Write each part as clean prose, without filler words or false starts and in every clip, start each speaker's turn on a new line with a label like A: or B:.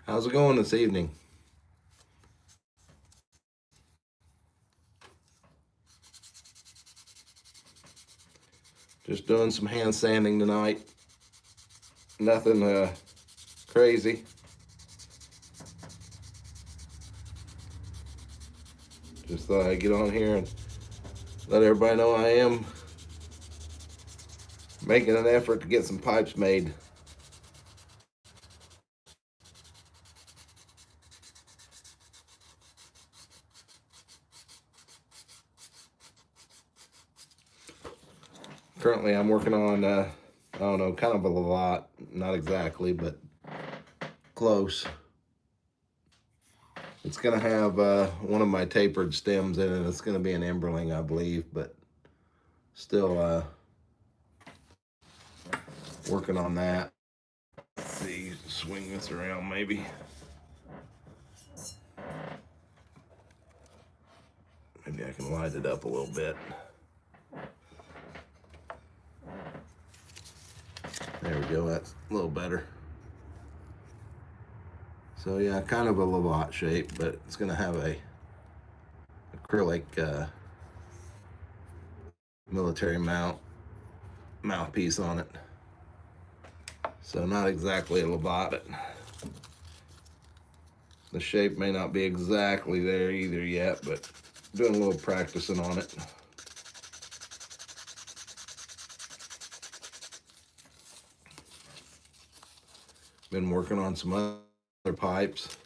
A: How's it going this evening? Just doing some hand sanding tonight. Nothing crazy. Just thought I'd get on here and let everybody know I am making an effort to get some pipes made. Currently I'm working on, I don't know, kind of a lot. Not exactly, but close. It's going to have one of my tapered stems in it. It's going to be an Emberling, I believe, but still working on that. Let's see, swing this around maybe. Maybe I can light it up a little bit. There we go, that's a little better. So yeah, kind of a Lavat shape, but it's going to have a acrylic military mouthpiece on it. So not exactly a Lavat, but the shape may not be exactly there either yet, but doing a little practicing on it. Been working on some other pipes.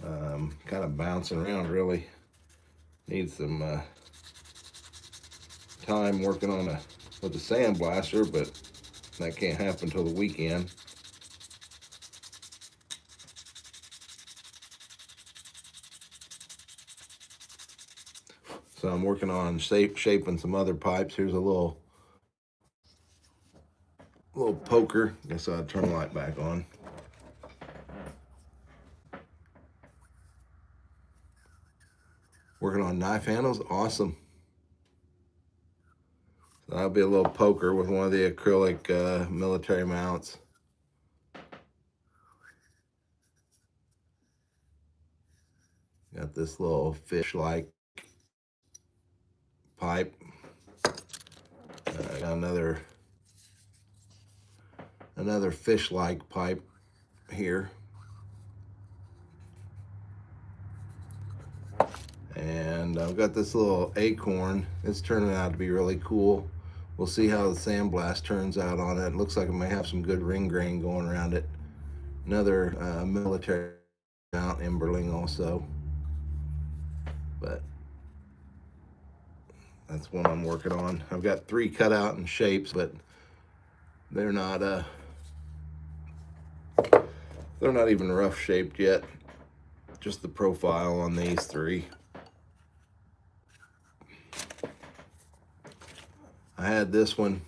A: Kind of bouncing around really. Need some time working on with the sandblaster, but that can't happen until the weekend. So I'm working on shaping some other pipes. Here's a little poker. Guess I'll turn the light back on. Working on knife handles, awesome. So that'll be a little poker with one of the acrylic military mounts. Got this little fish-like pipe. Got another fish-like pipe here. And I've got this little acorn. It's turning out to be really cool. We'll see how the sandblast turns out on it. It looks like it may have some good ring grain going around it. Another military mount, Emberling also. But that's one I'm working on. I've got 3 cut out in shapes, but they're not even rough shaped yet. Just the profile on these 3. I had this one.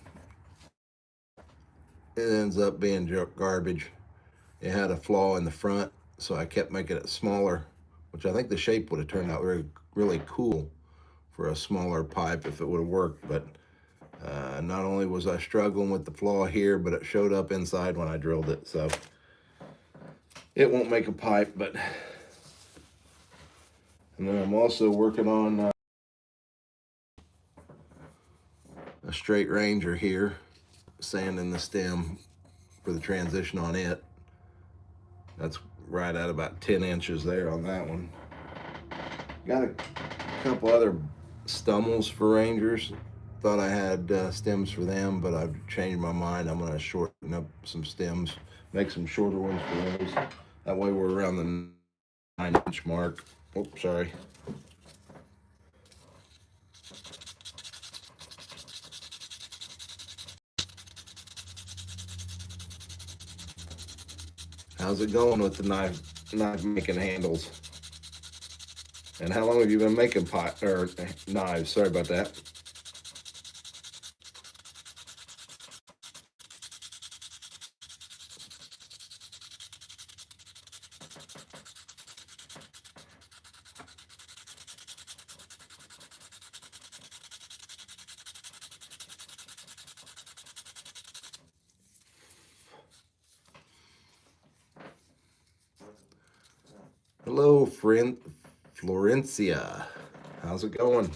A: It ends up being garbage. It had a flaw in the front, so I kept making it smaller, which I think the shape would have turned out really cool for a smaller pipe if it would have worked. But not only was I struggling with the flaw here, but it showed up inside when I drilled it. So it won't make a pipe, but... And then I'm also working on a straight Ranger here, sanding the stem for the transition on it. That's right at about 10 inches there on that one. Got a couple other stummels for Rangers. Thought I had stems for them, but I've changed my mind. I'm going to shorten up some stems, make some shorter ones for those. That way we're around the 9-inch mark. Oh, sorry. How's it going with the knife making handles? And how long have you been making knives? Sorry about that. Hello, friend Florencia. How's it going?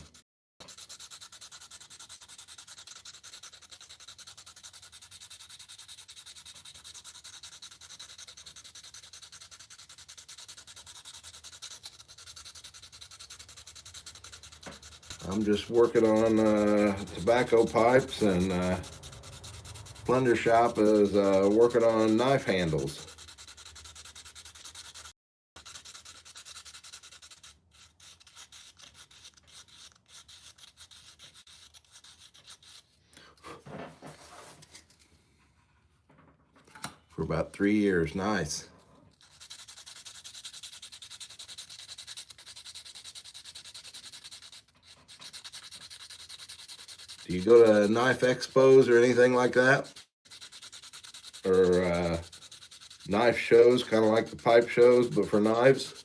A: I'm just working on tobacco pipes, and Plunder Shop is working on knife handles. For about 3 years. Nice. Do you go to knife expos or anything like that? Or knife shows, kind of like the pipe shows, but for knives?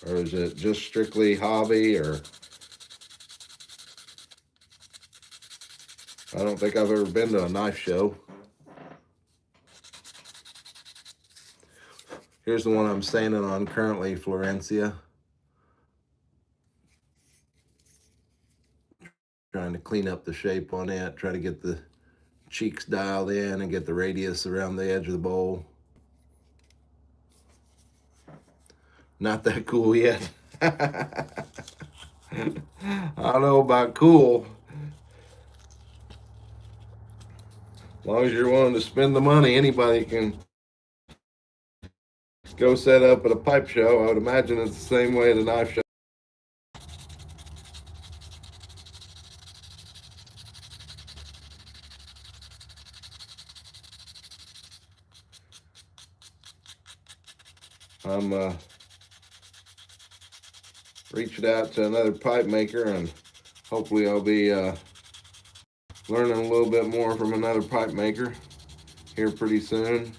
A: Or is it just strictly hobby? Or I don't think I've ever been to a knife show. Here's the one I'm sanding on currently, Florencia. Trying to clean up the shape on it, try to get the cheeks dialed in and get the radius around the edge of the bowl. Not that cool yet. I don't know about cool. As long as you're willing to spend the money, anybody can go set up at a pipe show. I would imagine it's the same way at a knife show. I'm reaching out to another pipe maker, and hopefully I'll be learning a little bit more from another pipe maker here pretty soon.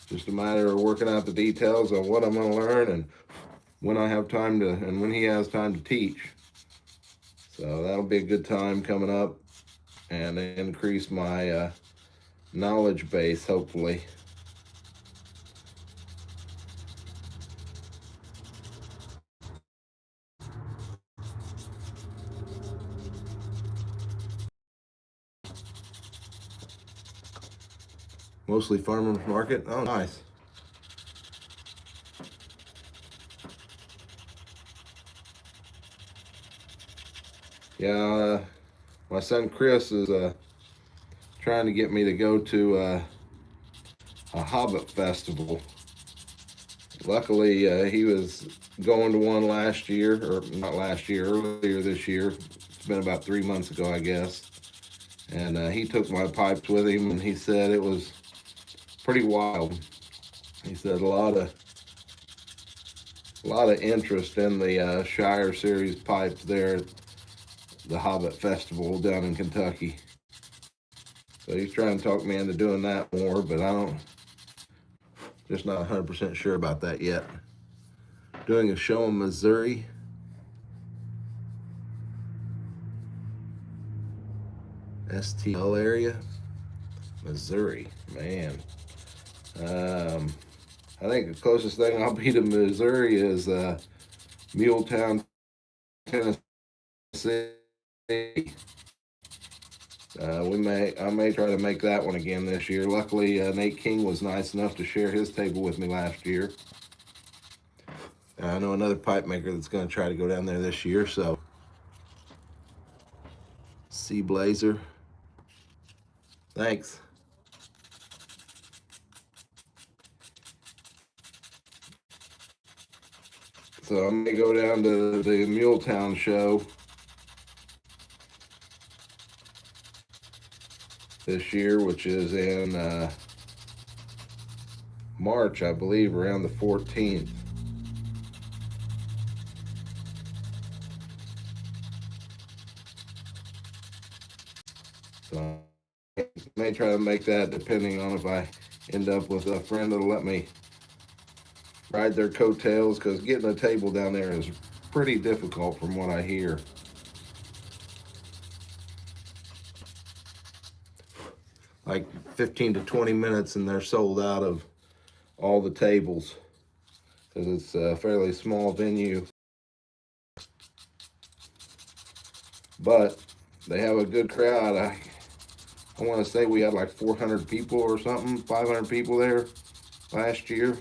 A: Just a matter of working out the details on what I'm going to learn and when I have time to, and when he has time to teach. So that'll be a good time coming up, and increase my knowledge base, hopefully. Mostly farmers market. Oh, nice. Yeah, my son Chris is trying to get me to go to a Hobbit festival. Luckily, he was going to one last year, or not last year, earlier this year. It's been about 3 months ago, I guess. And he took my pipes with him, and he said it was pretty wild. He said a lot of interest in the Shire Series pipes there at the Hobbit Festival down in Kentucky. So he's trying to talk me into doing that more, but just not 100% sure about that yet. Doing a show in Missouri. STL area. Missouri, man. I think the closest thing I'll be to Missouri is Muletown, Tennessee. I may try to make that one again this year. Luckily, Nate King was nice enough to share his table with me last year. I know another pipe maker that's going to try to go down there this year. So, Sea Blazer, thanks. So I may go down to the Muletown show this year, which is in March, I believe, around the 14th. So I may try to make that, depending on if I end up with a friend that'll let me ride their coattails, because getting a table down there is pretty difficult from what I hear. Like 15 to 20 minutes and they're sold out of all the tables because it's a fairly small venue. But they have a good crowd. I want to say we had like 400 people or something, 500 people there last year.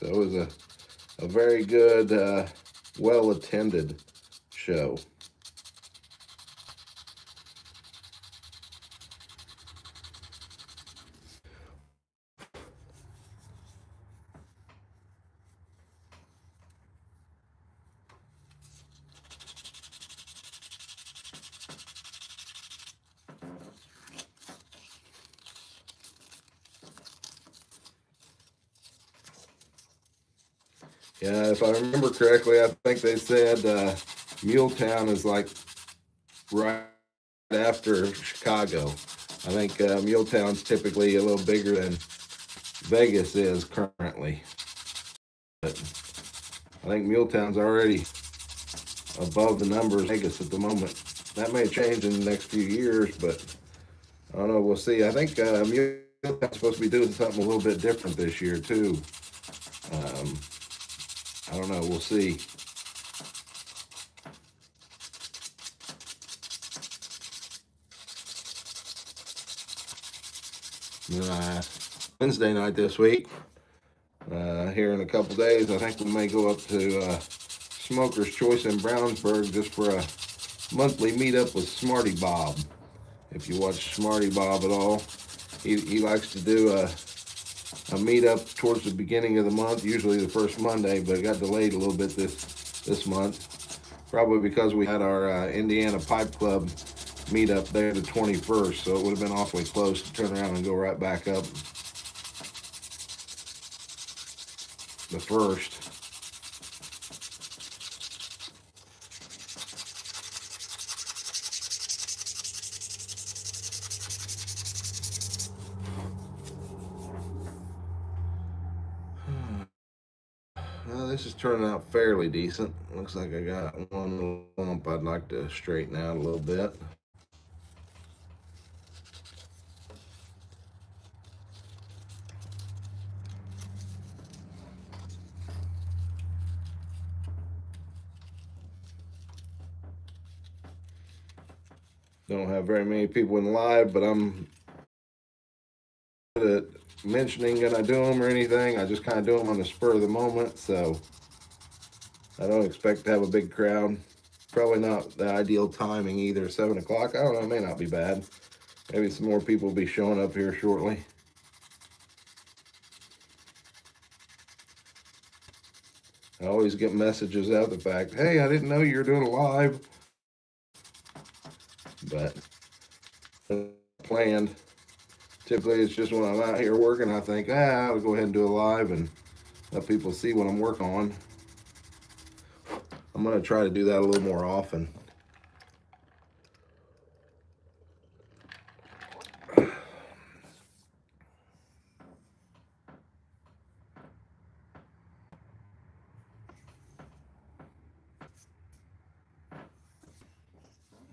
A: So it was a very good, well-attended show. Yeah, if I remember correctly, I think they said Muletown is like right after Chicago. I think Muletown's typically a little bigger than Vegas is currently. But I think Muletown's already above the numbers in Vegas at the moment. That may change in the next few years, but I don't know. We'll see. I think Muletown's supposed to be doing something a little bit different this year, too. I don't know. We'll see. Wednesday night this week, here in a couple days, I think we may go up to Smoker's Choice in Brownsburg just for a monthly meetup with Smarty Bob. If you watch Smarty Bob at all, he likes to do a meetup towards the beginning of the month, usually the first Monday, but it got delayed a little bit this month, probably because we had our Indiana Pipe Club meetup there the 21st, so it would have been awfully close to turn around and go right back up the 1st. Well, this is turning out fairly decent. Looks like I got one little lump I'd like to straighten out a little bit. Don't have very many people in live, but I'm good at mentioning that I do them or anything. I just kind of do them on the spur of the moment, so I don't expect to have a big crowd. Probably not the ideal timing either. 7 o'clock. I don't know. It may not be bad. Maybe some more people will be showing up here shortly. I always get messages out the fact, hey, I didn't know you were doing a live. But planned. Typically, it's just when I'm out here working, I think, I'll go ahead and do a live and let people see what I'm working on. I'm going to try to do that a little more often.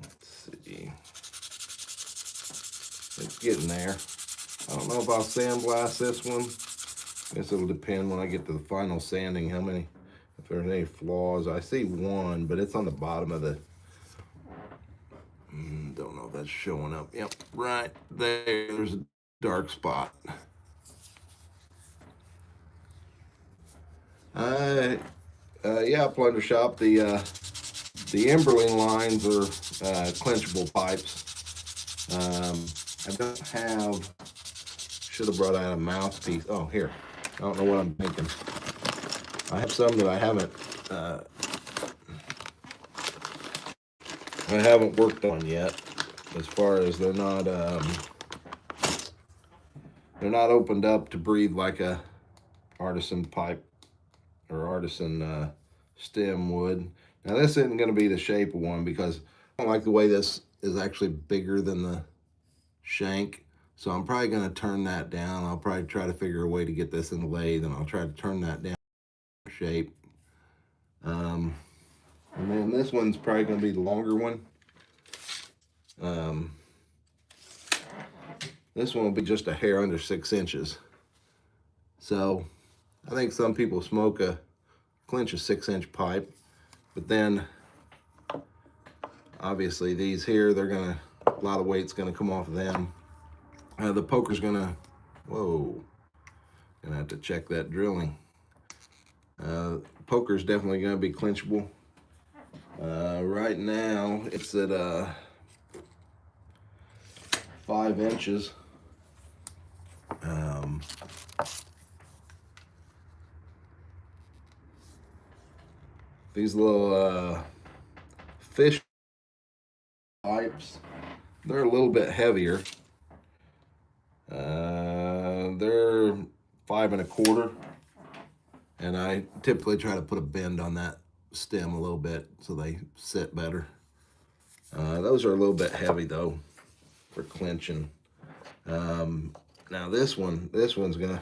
A: Let's see. It's getting there. I don't know if I'll sandblast this one. I guess it'll depend when I get to the final sanding how many, if there's any flaws. I see one, but it's on the bottom of the, don't know if that's showing up. Yep, right there, there's a dark spot. Yeah, Plunder Shop, the Emberling lines are clenchable pipes. I don't have, should have brought out a mouthpiece. Oh, here. I don't know what I'm thinking. I have some that I haven't worked on yet. As far as they're not opened up to breathe like a artisan pipe or artisan stem would. Now this isn't going to be the shape of one because I don't like the way this is actually bigger than the shank. So I'm probably going to turn that down. I'll probably try to figure a way to get this in the lathe, and I'll try to turn that down shape. And then this one's probably going to be the longer one. This one will be just a hair under 6 inches. So I think some people clinch a 6-inch pipe, but then obviously these here, a lot of weight's gonna come off of them. The poker's whoa, gonna have to check that drilling. Poker's definitely gonna be clinchable. Right now it's at 5 inches. These little fish pipes, they're a little bit heavier. They're 5 1/4, and I typically try to put a bend on that stem a little bit so they sit better. Those are a little bit heavy though for clinching. Now this one's gonna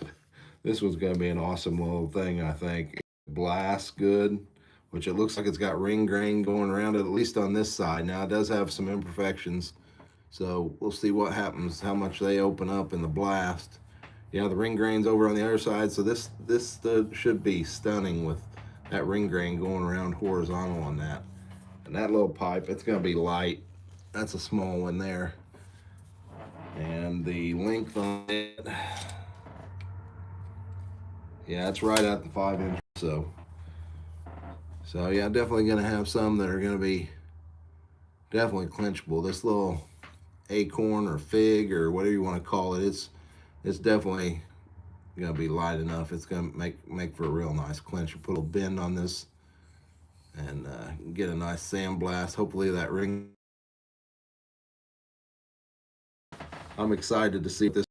A: be an awesome little thing. I think it blasts good, which it looks like it's got ring grain going around it, at least on this side. Now it does have some imperfections, so we'll see what happens, how much they open up in the blast. Yeah, the ring grain's over on the other side, so this should be stunning with that ring grain going around horizontal on that. And that little pipe, it's gonna be light. That's a small one there. And the length on it, yeah, it's right at the 5 inch. So yeah, definitely gonna have some that are gonna be definitely clinchable. This little acorn or fig or whatever you want to call it, it's definitely gonna be light enough. It's gonna make for a real nice clinch. You put a bend on this and get a nice sandblast. Hopefully that ring. I'm excited to see this.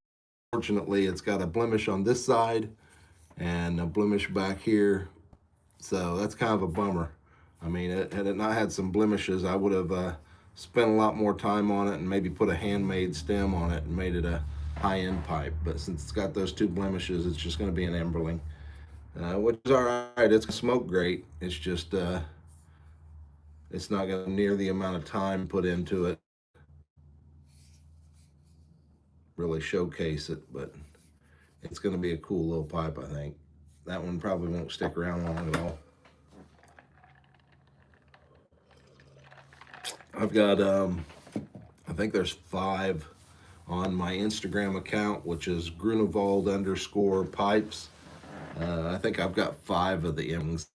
A: Fortunately, it's got a blemish on this side and a blemish back here, so that's kind of a bummer. I mean, had it not had some blemishes, I would have spent a lot more time on it and maybe put a handmade stem on it and made it a high-end pipe. But since it's got those 2 blemishes, it's just going to be an Emberling, which is all right. It's going to smoke great. It's just it's not going to near the amount of time put into it really showcase it, but it's going to be a cool little pipe, I think. That one probably won't stick around long at all. I've got, I think there's 5 on my Instagram account, which is Grunewald_Pipes. I think I've got 5 of the M's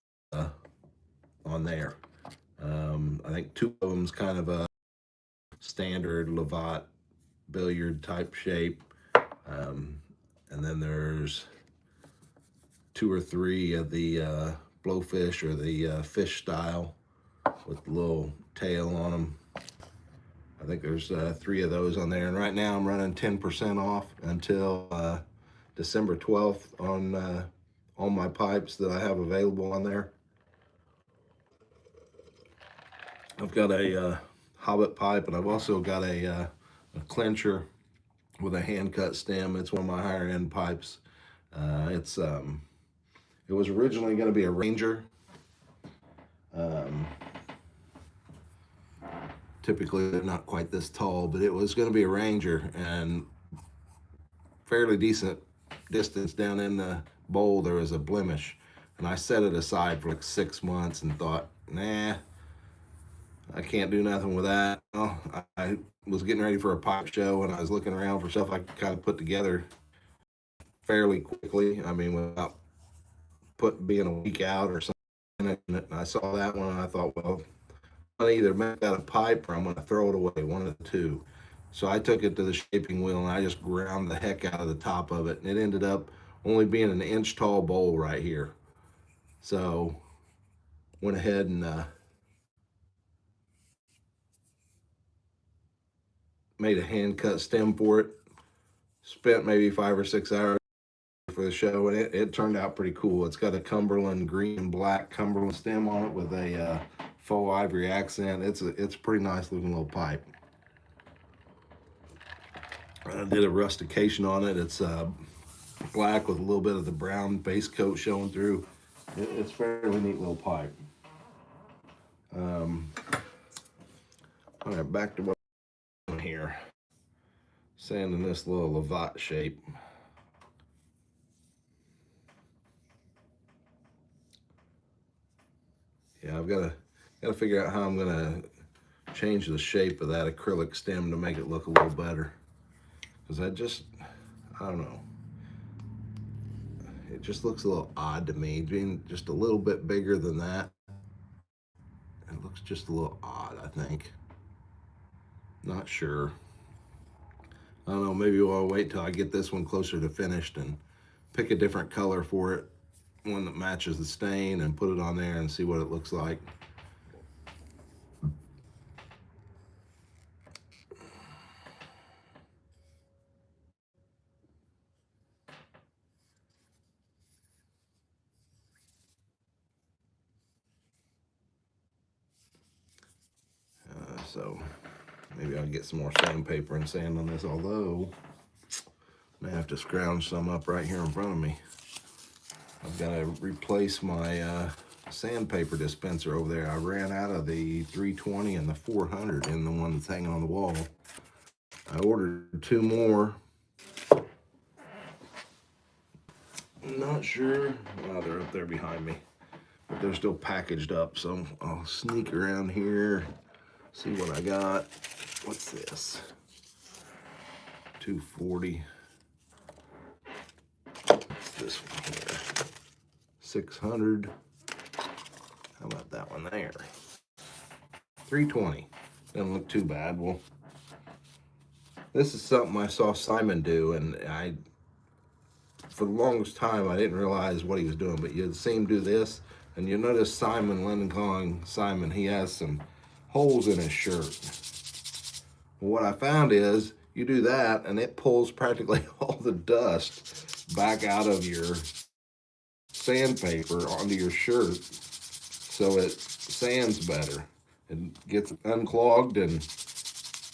A: on there. I think 2 of them's kind of a standard Lavat billiard type shape. And then there's 2 or 3 of the blowfish or the fish style with the little tail on them. I think there's 3 of those on there. And right now I'm running 10% off until December 12th on all my pipes that I have available on there. I've got a Hobbit pipe, and I've also got a clincher with a hand cut stem. It's one of my higher end pipes. It was originally going to be a Ranger. Typically they're not quite this tall, but it was going to be a Ranger, and fairly decent distance down in the bowl there was a blemish, and I set it aside for like 6 months and thought, nah, I can't do nothing with that. Well, I was getting ready for a pipe show, and I was looking around for stuff I could kind of put together fairly quickly. I mean, without being a week out or something. And I saw that one, and I thought, well, I'm gonna either make that a pipe or I'm gonna throw it away, one of the two. So I took it to the shaping wheel and I just ground the heck out of the top of it, and it ended up only being an inch tall bowl right here. So went ahead and made a hand cut stem for it. Spent maybe 5 or 6 hours for the show, and it turned out pretty cool. It's got a Cumberland green and black Cumberland stem on it with a faux ivory accent. It's a pretty nice looking little pipe. I did a rustication on it. It's black with a little bit of the brown base coat showing through. It's a fairly neat little pipe. All right, back to what I'm doing here. Sanding this little Lavat shape. Yeah, I've gotta figure out how I'm gonna change the shape of that acrylic stem to make it look a little better. Because I don't know. It just looks a little odd to me. Being just a little bit bigger than that, it looks just a little odd, I think. Not sure. I don't know, maybe we'll wait till I get this one closer to finished and pick a different color for it, one that matches the stain, and put it on there and see what it looks like. So maybe I'll get some more sandpaper and sand on this, although I may have to scrounge some up right here in front of me. I've got to replace my sandpaper dispenser over there. I ran out of the 320 and the 400 in the one that's hanging on the wall. I ordered 2 more. Not sure. Well, they're up there behind me, but they're still packaged up, so I'll sneak around here, see what I got. What's this? 240. What's this one here? 600. How about that one there? 320. Doesn't look too bad. Well, this is something I saw Simon do, and for the longest time, I didn't realize what he was doing, but you'd see him do this, and you notice Simon, he has some holes in his shirt. Well, what I found is, you do that, and it pulls practically all the dust back out of your sandpaper onto your shirt, so it sands better. It gets unclogged and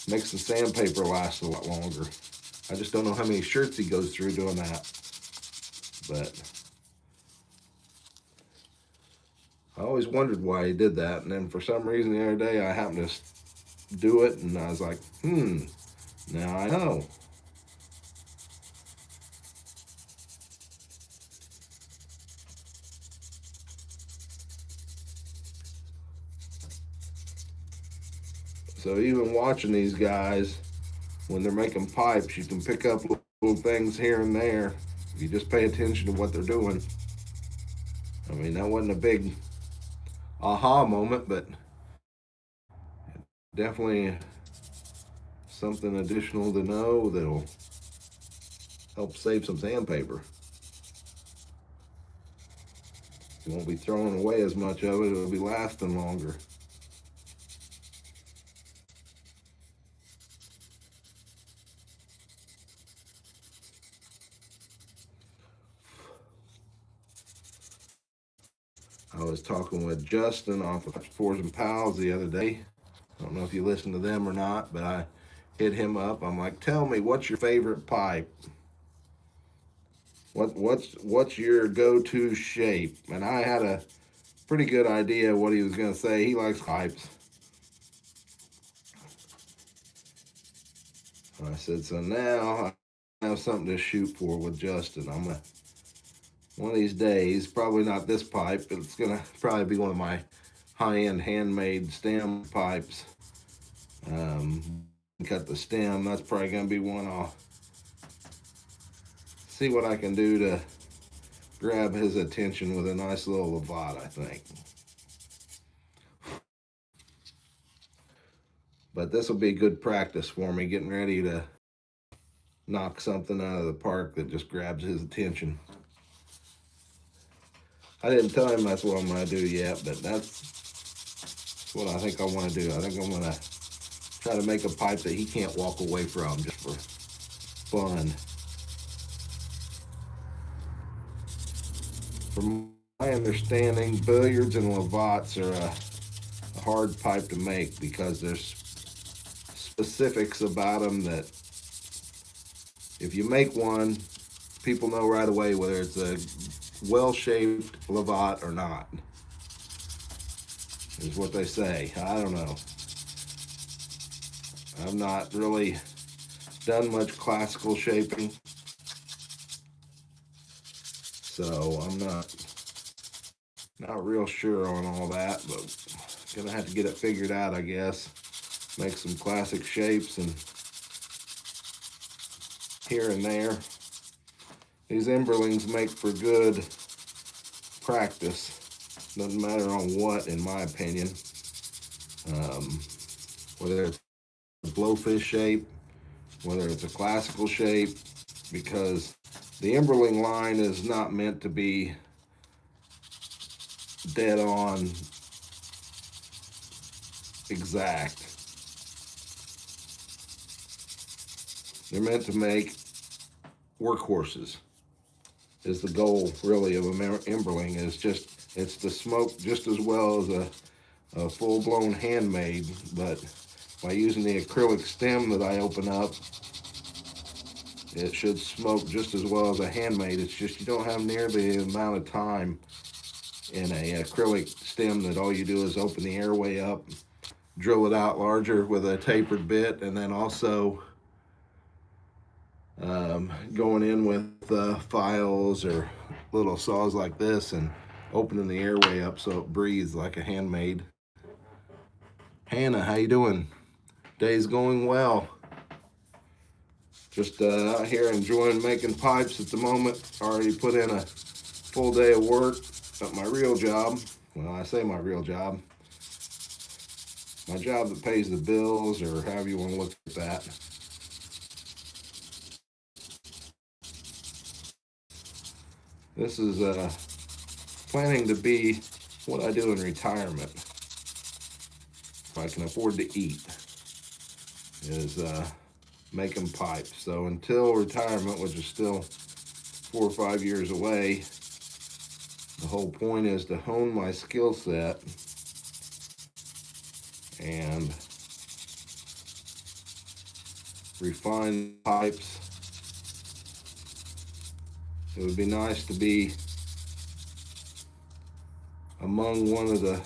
A: makes the sandpaper last a lot longer. I just don't know how many shirts he goes through doing that. But I always wondered why he did that, and then for some reason the other day I happened to do it, and I was like, now I know. So even watching these guys, when they're making pipes, you can pick up little things here and there. If you just pay attention to what they're doing. I mean, that wasn't a big aha moment, but definitely something additional to know that'll help save some sandpaper. You won't be throwing away as much of it. It'll be lasting longer. I was talking with Justin off of Fours and Pals the other day. I don't know if you listen to them or not, but I hit him up. I'm like, tell me, what's your favorite pipe? What's your go-to shape? And I had a pretty good idea what he was going to say. He likes pipes. I said, so now I have something to shoot for with Justin. I'm gonna, one of these days, probably not this pipe, but it's gonna probably be one of my high-end handmade stem pipes. Cut the stem. That's probably gonna be one I'll see what I can do to grab his attention with a nice little Lovat, I think. But this will be good practice for me, getting ready to knock something out of the park that just grabs his attention. I didn't tell him that's what I'm going to do yet, but that's what I think I want to do. I think I'm going to try to make a pipe that he can't walk away from just for fun. From my understanding, billiards and Lavats are a hard pipe to make because there's specifics about them that if you make one, people know right away whether it's a well-shaped Lavat or not, is what they say. I don't know. I've not really done much classical shaping, so I'm not Not real sure on all that, but gonna have to get it figured out, I guess. Make some classic shapes and here and there. These Emberlings make for good practice. Doesn't matter on what, in my opinion. Whether it's a blowfish shape, whether it's a classical shape, because the Emberling line is not meant to be dead on exact. They're meant to make workhorses. Is the goal really of an Emberling, is just, it's to smoke just as well as a full-blown handmade, but by using the acrylic stem that I open up, it should smoke just as well as a handmade. It's just you don't have nearly the amount of time in a acrylic stem that all you do is open the airway up, drill it out larger with a tapered bit, and then also going in with files or little saws like this and opening the airway up so it breathes like a handmade. Hannah, how you doing? Day's going well. Just out here enjoying making pipes at the moment. Already put in a full day of work at my real job. Well, I say my real job. My job that pays the bills, or however you want to look at that. This is planning to be what I do in retirement. If I can afford to eat, is making pipes. So until retirement, which is still 4 or 5 years away, the whole point is to hone my skill set and refine pipes. It would be nice to be among one of the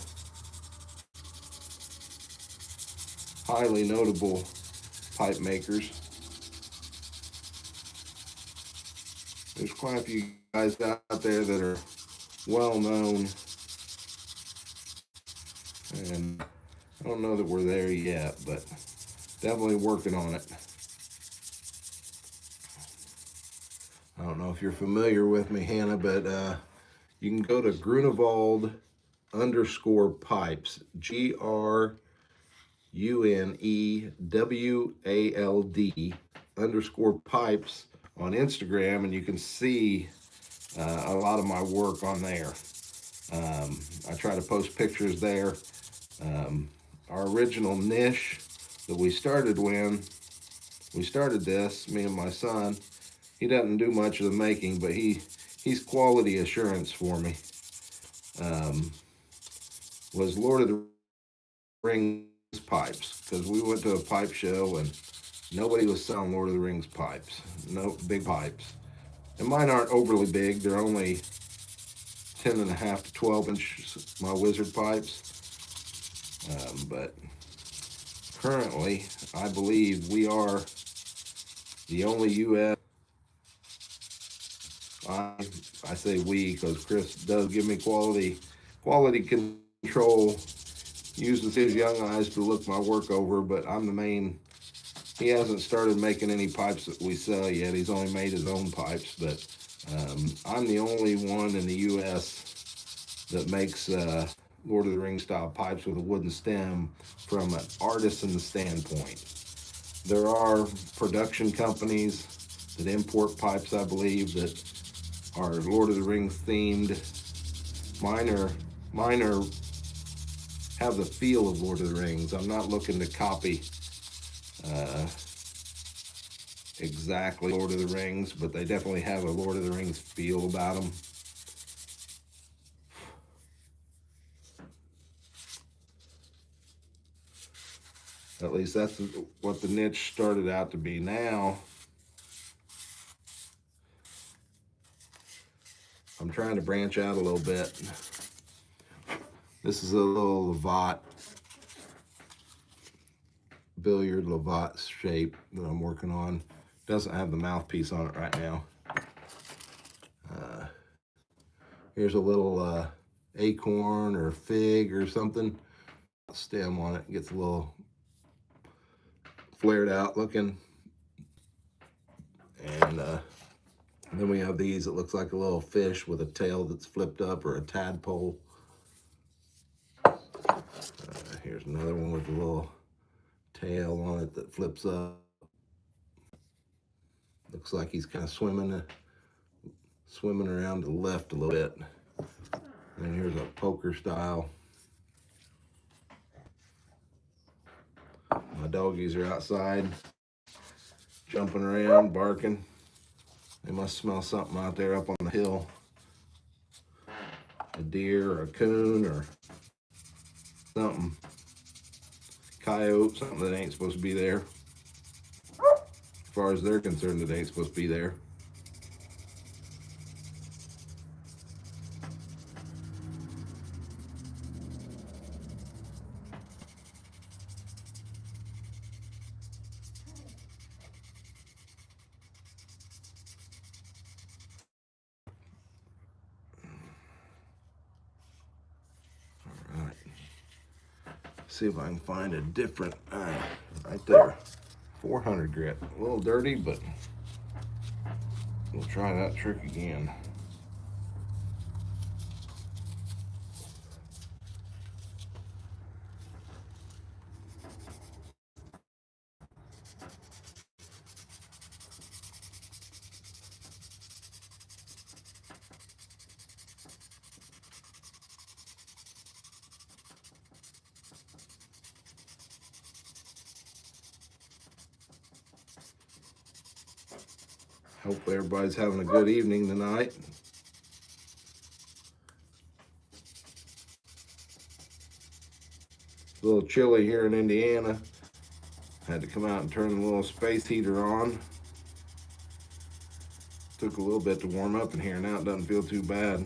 A: highly notable pipe makers. There's quite a few guys out there that are well known, and I don't know that we're there yet, but definitely working on it. I don't know if you're familiar with me, Hannah, but you can go to Grunewald _pipes, GRUNEWALD _pipes on Instagram, and you can see a lot of my work on there. I try to post pictures there. Our original niche that we started when we started this, me and my son, he doesn't do much of the making, but he's quality assurance for me. Was Lord of the Rings pipes, because we went to a pipe show and nobody was selling Lord of the Rings pipes, no big pipes. And mine aren't overly big, they're only 10.5 to 12 inch, my Wizard pipes. But currently, I believe we are the only U.S. I say we because Chris does give me quality control, uses his young eyes to look my work over, but I'm the main. He hasn't started making any pipes that we sell yet. He's only made his own pipes, but I'm the only one in the U.S. that makes Lord of the Rings style pipes with a wooden stem from an artisan standpoint. There are production companies that import pipes, I believe, that are Lord of the Rings themed. Mine have the feel of Lord of the Rings. I'm not looking to copy exactly Lord of the Rings, but they definitely have a Lord of the Rings feel about them. At least that's what the niche started out to be. Now I'm trying to branch out a little bit. This is a little Lovat, billiard Lovat shape that I'm working on. Doesn't have the mouthpiece on it right now. Here's a little acorn or fig or something. Stem on it gets a little flared out looking. And then we have these. It looks like a little fish with a tail that's flipped up, or a tadpole. Here's another one with a little tail on it that flips up. Looks like he's kind of swimming around to the left a little bit. And here's a poker style. My doggies are outside, jumping around, barking. They must smell something out there up on the hill. A deer or a coon or something. Coyote, something that ain't supposed to be there. As far as they're concerned, it ain't supposed to be there. All right. See if I can find a different, right there. 400 grit. A little dirty, but we'll try that trick again. Hope everybody's having a good evening tonight. It's a little chilly here in Indiana. Had to come out and turn the little space heater on. Took a little bit to warm up in here. Now it doesn't feel too bad.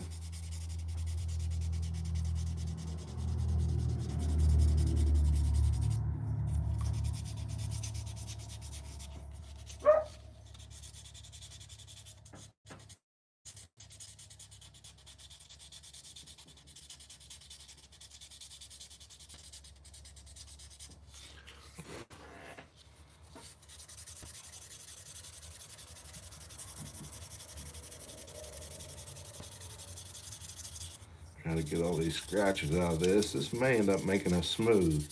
A: Trying to get all these scratches out of this. This may end up making us smooth.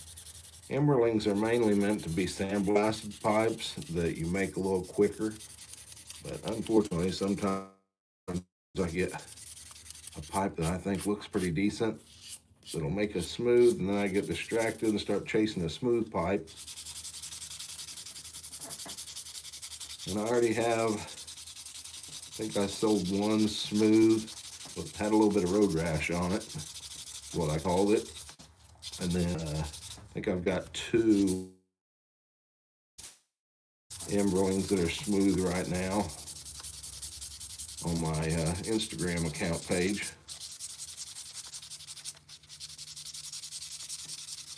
A: Emberlings are mainly meant to be sandblasted pipes that you make a little quicker. But unfortunately, sometimes I get a pipe that I think looks pretty decent. So it'll make us smooth, and then I get distracted and start chasing a smooth pipe. And I already have, I think I sold one smooth, but had a little bit of road rash on it, what I called it. And then I think I've got two emberlings that are smooth right now on my Instagram account page.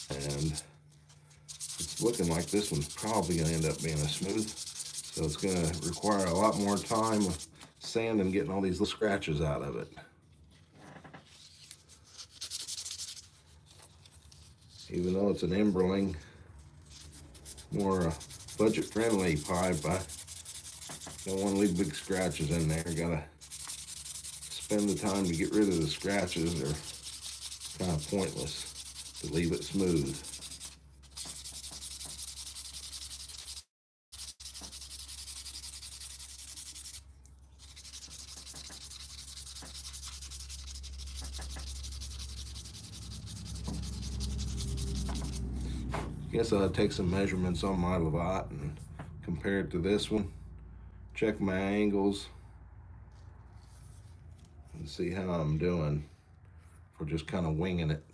A: And it's looking like this one's probably going to end up being a smooth. So it's going to require a lot more time with sand and getting all these little scratches out of it. Even though it's an emberling, more budget-friendly pipe, I don't want to leave big scratches in there. Gotta spend the time to get rid of the scratches. They're kind of pointless to leave it smooth. Guess I'll take some measurements on my Lovat and compare it to this one. Check my angles and see how I'm doing for just kind of winging it.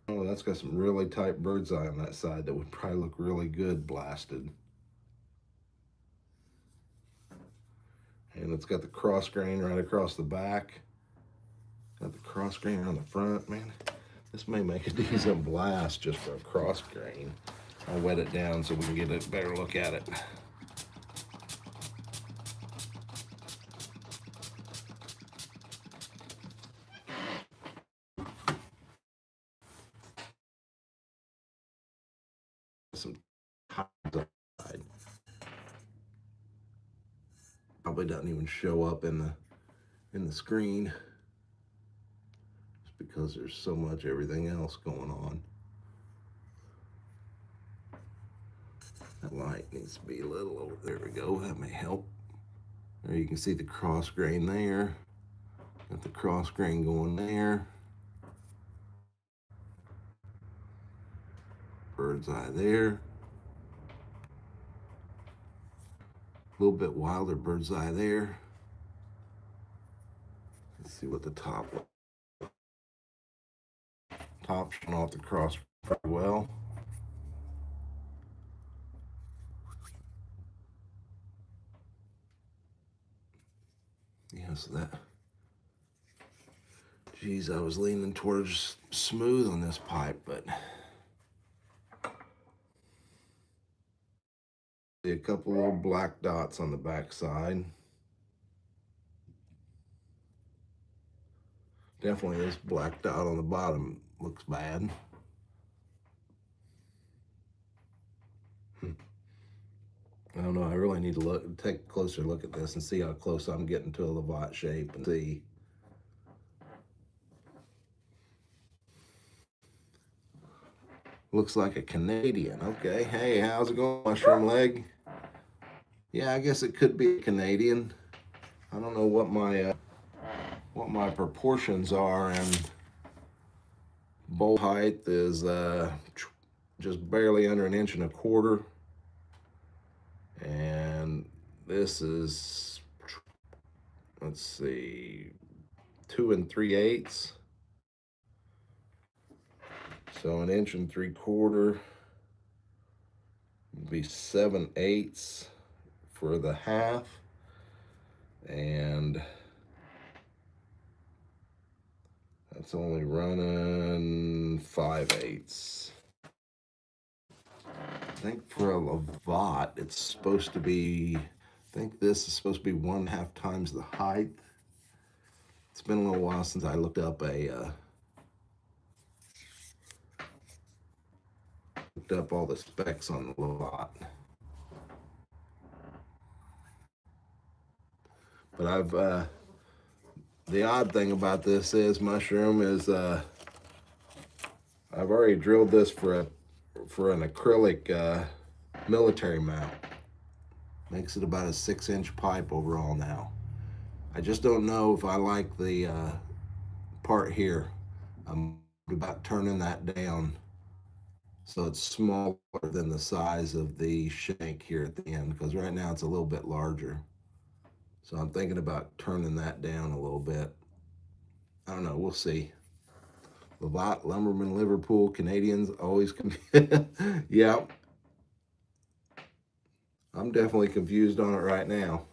A: Oh, that's got some really tight bird's eye on that side that would probably look really good blasted. And it's got the cross grain right across the back. Got the cross grain on the front, man. This may make a decent blast just for a cross grain. I'll wet it down so we can get a better look at it. some times outside. Probably doesn't even show up in the screen just because there's so much everything else going on. That light needs to be a little over. There we go. That may help. There you can see the cross grain there. Got the cross grain going there. Bird's eye there. A little bit wilder bird's eye there. Let's see what the top's showing off the cross pretty well. Yeah, so that. Geez, I was leaning towards smooth on this pipe, but see a couple little black dots on the back side. Definitely this black dot on the bottom looks bad. I don't know, I really need to take a closer look at this and see how close I'm getting to a Lovat shape and see. Looks like a Canadian. Okay, hey, how's it going, mushroom leg? Yeah, I guess it could be Canadian. I don't know what my proportions are, and bowl height is just barely under 1.25 inches. And this is, let's see, 2 3/8. So 1.75 inches would be 7/8 for the half, and that's only running 5/8. I think for a Lovat, it's supposed to be, I think this is supposed to be 1.5 times the height. It's been a little while since I looked up all the specs on the Lovat. But the odd thing about this is, mushroom, is I've already drilled this for an acrylic military mount. Makes it about a 6-inch pipe overall now. I just don't know if I like the part here. I'm about turning that down so it's smaller than the size of the shank here at the end, because right now it's a little bit larger. So I'm thinking about turning that down a little bit. I don't know, we'll see. Lovat, Lumberman, Liverpool, Canadians, always yeah. I'm definitely confused on it right now.